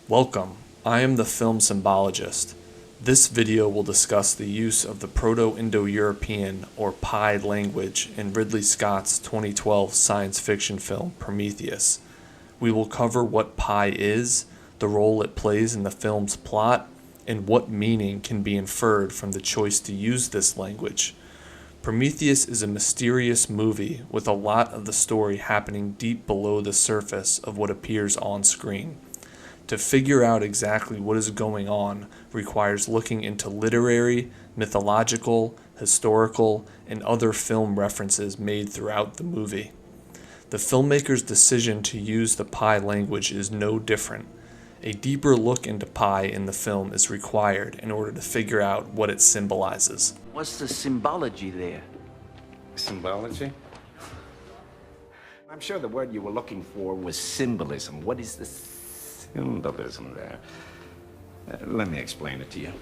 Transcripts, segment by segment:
Welcome, I am the Film Symbologist. This video will discuss the use of the Proto-Indo-European or PIE language in Ridley Scott's 2012 science fiction film Prometheus. We will cover what PIE is, the role it plays in the film's plot, and what meaning can be inferred from the choice to use this language. Prometheus is a mysterious movie with a lot of the story happening deep below the surface of what appears on screen. To figure out exactly what is going on requires looking into literary, mythological, historical, and other film references made throughout the movie. The filmmaker's decision to use the PIE language is no different. A deeper look into PIE in the film is required in order to figure out what it symbolizes. What's the symbology there? Symbology? I'm sure the word you were looking for was symbolism. What is the symbolism there? Let me explain it to you.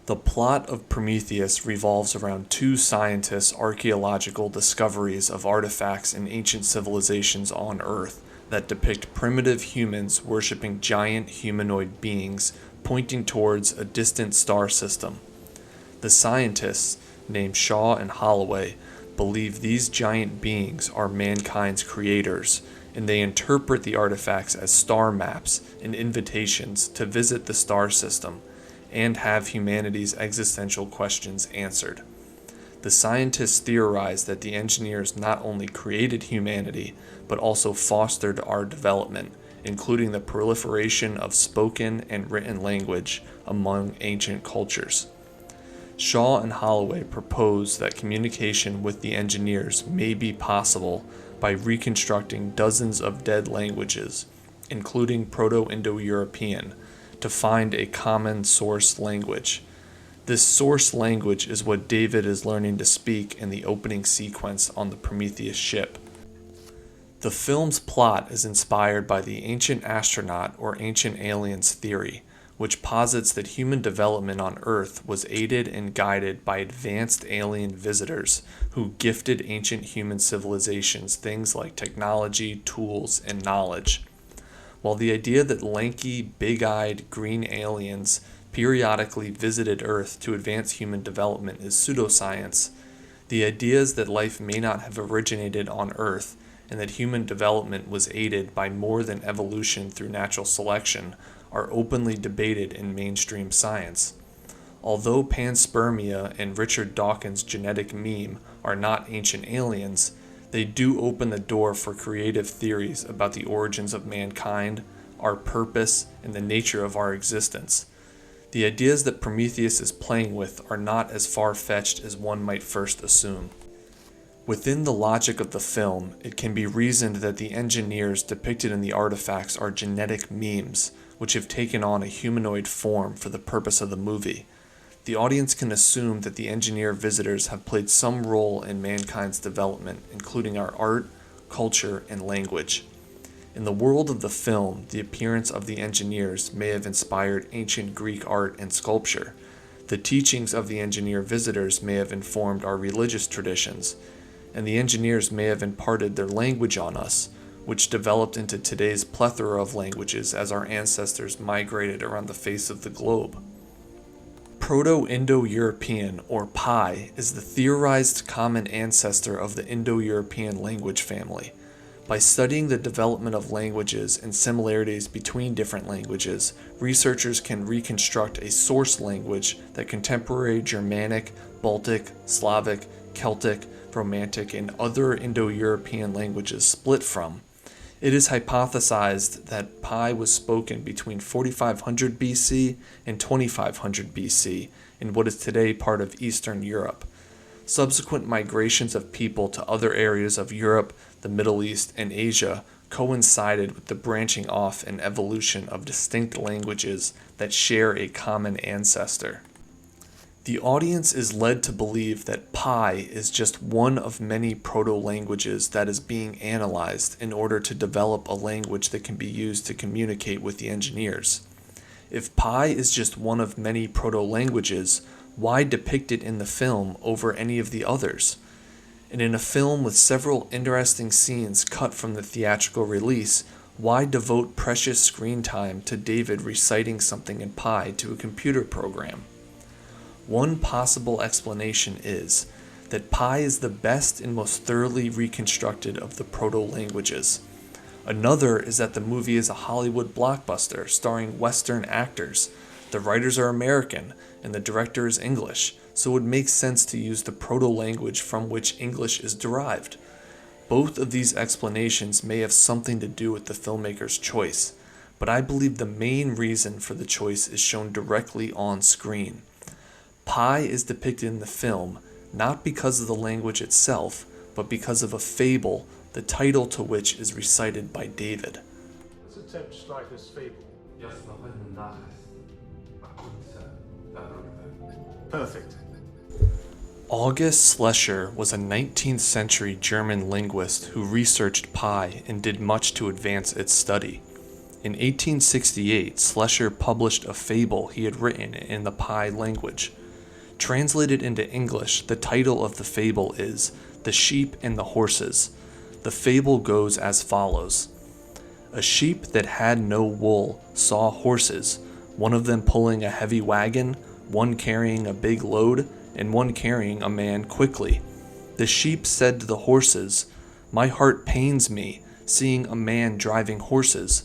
The plot of Prometheus revolves around two scientists' archaeological discoveries of artifacts in ancient civilizations on Earth that depict primitive humans worshipping giant humanoid beings pointing towards a distant star system. The scientists, named Shaw and Holloway, believe these giant beings are mankind's creators, and they interpret the artifacts as star maps and invitations to visit the star system and have humanity's existential questions answered. The scientists theorize that the engineers not only created humanity, but also fostered our development, including the proliferation of spoken and written language among ancient cultures. Shaw and Holloway propose that communication with the engineers may be possible by reconstructing dozens of dead languages, including Proto-Indo-European, to find a common source language. This source language is what David is learning to speak in the opening sequence on the Prometheus ship. The film's plot is inspired by the ancient astronaut or ancient aliens theory, which posits that human development on Earth was aided and guided by advanced alien visitors who gifted ancient human civilizations things like technology, tools, and knowledge. While the idea that lanky, big-eyed, green aliens periodically visited Earth to advance human development is pseudoscience, the ideas that life may not have originated on Earth and that human development was aided by more than evolution through natural selection are openly debated in mainstream science. Although panspermia and Richard Dawkins' genetic meme are not ancient aliens, they do open the door for creative theories about the origins of mankind, our purpose, and the nature of our existence. The ideas that Prometheus is playing with are not as far-fetched as one might first assume. Within the logic of the film, it can be reasoned that the engineers depicted in the artifacts are genetic memes, which have taken on a humanoid form for the purpose of the movie. The audience can assume that the engineer visitors have played some role in mankind's development, including our art, culture, and language. In the world of the film, the appearance of the engineers may have inspired ancient Greek art and sculpture. The teachings of the engineer visitors may have informed our religious traditions, and the engineers may have imparted their language on us, which developed into today's plethora of languages as our ancestors migrated around the face of the globe. Proto-Indo-European, or PIE, is the theorized common ancestor of the Indo-European language family. By studying the development of languages and similarities between different languages, researchers can reconstruct a source language that contemporary Germanic, Baltic, Slavic, Celtic, Romantic, and other Indo-European languages split from. It is hypothesized that PIE was spoken between 4500 BC and 2500 BC in what is today part of Eastern Europe. Subsequent migrations of people to other areas of Europe, the Middle East, and Asia coincided with the branching off and evolution of distinct languages that share a common ancestor. The audience is led to believe that PIE is just one of many proto-languages that is being analyzed in order to develop a language that can be used to communicate with the engineers. If PIE is just one of many proto-languages, why depict it in the film over any of the others? And in a film with several interesting scenes cut from the theatrical release, why devote precious screen time to David reciting something in Pi to a computer program? One possible explanation is that Pi is the best and most thoroughly reconstructed of the proto-languages. Another is that the movie is a Hollywood blockbuster starring Western actors. The writers are American and the director is English, so it would make sense to use the proto-language from which English is derived. Both of these explanations may have something to do with the filmmaker's choice, but I believe the main reason for the choice is shown directly on screen. Pi is depicted in the film not because of the language itself, but because of a fable, the title to which is recited by David. Let's attempt to strike this fable. Perfect. August Schlescher was a 19th century German linguist who researched Pi and did much to advance its study. In 1868, Schlescher published a fable he had written in the Pi language. Translated into English, the title of the fable is The Sheep and the Horses. The fable goes as follows. A sheep that had no wool saw horses, one of them pulling a heavy wagon, one carrying a big load, and one carrying a man quickly. The sheep said to the horses, "My heart pains me, seeing a man driving horses."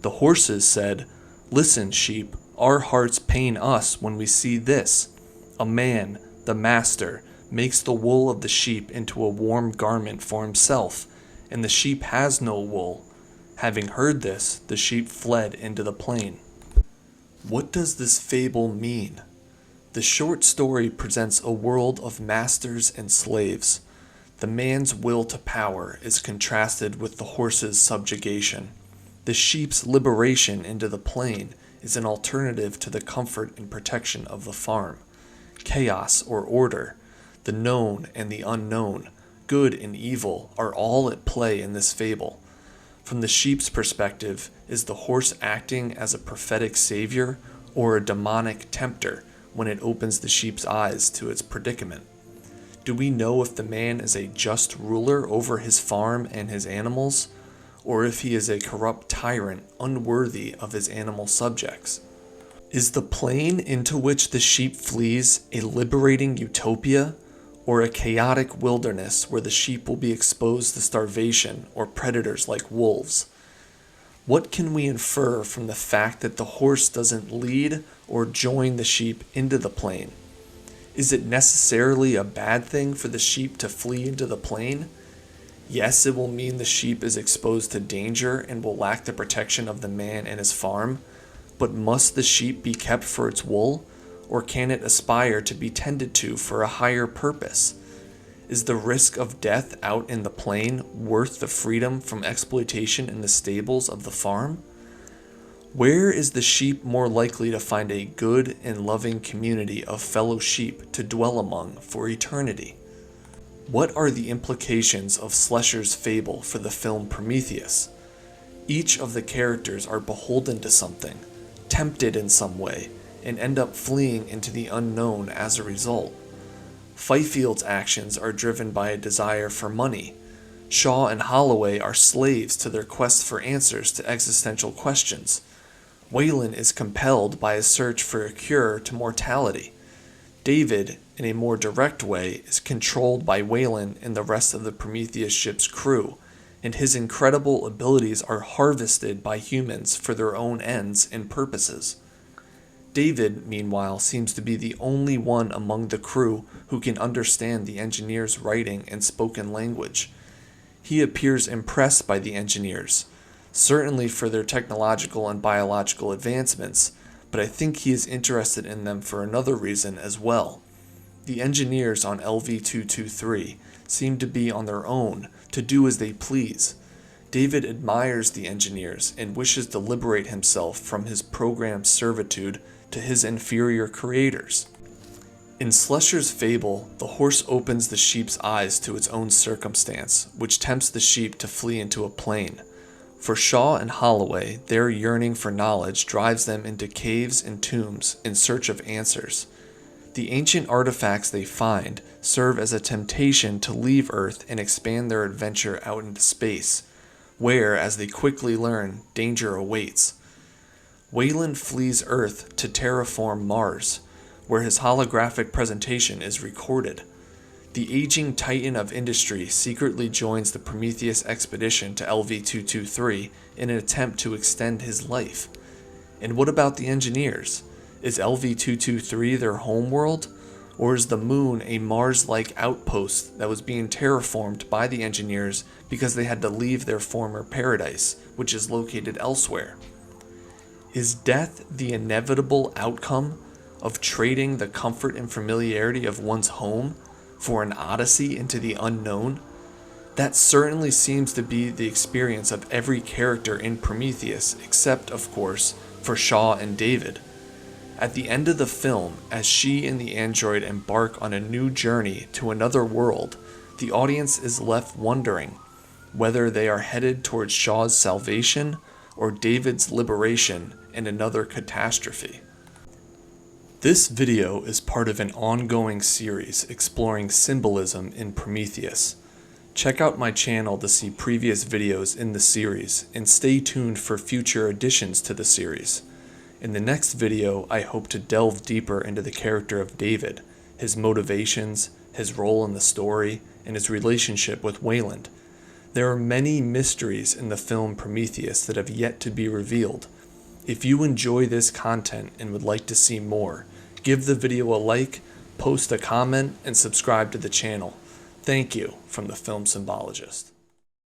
The horses said, "Listen, sheep, our hearts pain us when we see this. A man, the master, makes the wool of the sheep into a warm garment for himself, and the sheep has no wool." Having heard this, the sheep fled into the plain. What does this fable mean? The short story presents a world of masters and slaves. The man's will to power is contrasted with the horse's subjugation. The sheep's liberation into the plain is an alternative to the comfort and protection of the farm. Chaos or order, the known and the unknown, good and evil are all at play in this fable. From the sheep's perspective, is the horse acting as a prophetic savior or a demonic tempter when it opens the sheep's eyes to its predicament? Do we know if the man is a just ruler over his farm and his animals, or if he is a corrupt tyrant unworthy of his animal subjects? Is the plain into which the sheep flees a liberating utopia, or a chaotic wilderness where the sheep will be exposed to starvation or predators like wolves? What can we infer from the fact that the horse doesn't lead or join the sheep into the plain? Is it necessarily a bad thing for the sheep to flee into the plain? Yes, it will mean the sheep is exposed to danger and will lack the protection of the man and his farm, but must the sheep be kept for its wool, or can it aspire to be tended to for a higher purpose? Is the risk of death out in the plain worth the freedom from exploitation in the stables of the farm? Where is the sheep more likely to find a good and loving community of fellow sheep to dwell among for eternity? What are the implications of Schlescher's fable for the film Prometheus? Each of the characters are beholden to something, tempted in some way, and end up fleeing into the unknown as a result. Fifield's actions are driven by a desire for money. Shaw and Holloway are slaves to their quest for answers to existential questions. Wayland is compelled by a search for a cure to mortality. David, in a more direct way, is controlled by Wayland and the rest of the Prometheus ship's crew, and his incredible abilities are harvested by humans for their own ends and purposes. David, meanwhile, seems to be the only one among the crew who can understand the engineers' writing and spoken language. He appears impressed by the engineers, certainly for their technological and biological advancements, but I think he is interested in them for another reason as well. The engineers on LV-223 seem to be on their own to do as they please. David admires the engineers and wishes to liberate himself from his programmed servitude to his inferior creators. In Schlescher's fable, the horse opens the sheep's eyes to its own circumstance, which tempts the sheep to flee into a plain. For Shaw and Holloway, their yearning for knowledge drives them into caves and tombs in search of answers. The ancient artifacts they find serve as a temptation to leave Earth and expand their adventure out into space, where, as they quickly learn, danger awaits. Wayland flees Earth to terraform Mars, where his holographic presentation is recorded. The aging titan of industry secretly joins the Prometheus expedition to LV-223 in an attempt to extend his life. And what about the engineers? Is LV-223 their homeworld? Or is the moon a Mars-like outpost that was being terraformed by the engineers because they had to leave their former paradise, which is located elsewhere? Is death the inevitable outcome of trading the comfort and familiarity of one's home for an odyssey into the unknown? That certainly seems to be the experience of every character in Prometheus, except, of course, for Shaw and David. At the end of the film, as she and the android embark on a new journey to another world, the audience is left wondering whether they are headed towards Shaw's salvation or David's liberation in another catastrophe. This video is part of an ongoing series exploring symbolism in Prometheus. Check out my channel to see previous videos in the series and stay tuned for future additions to the series. In the next video, I hope to delve deeper into the character of David, his motivations, his role in the story, and his relationship with Wayland. There are many mysteries in the film Prometheus that have yet to be revealed. If you enjoy this content and would like to see more, give the video a like, post a comment, and subscribe to the channel. Thank you from the Film Symbologist.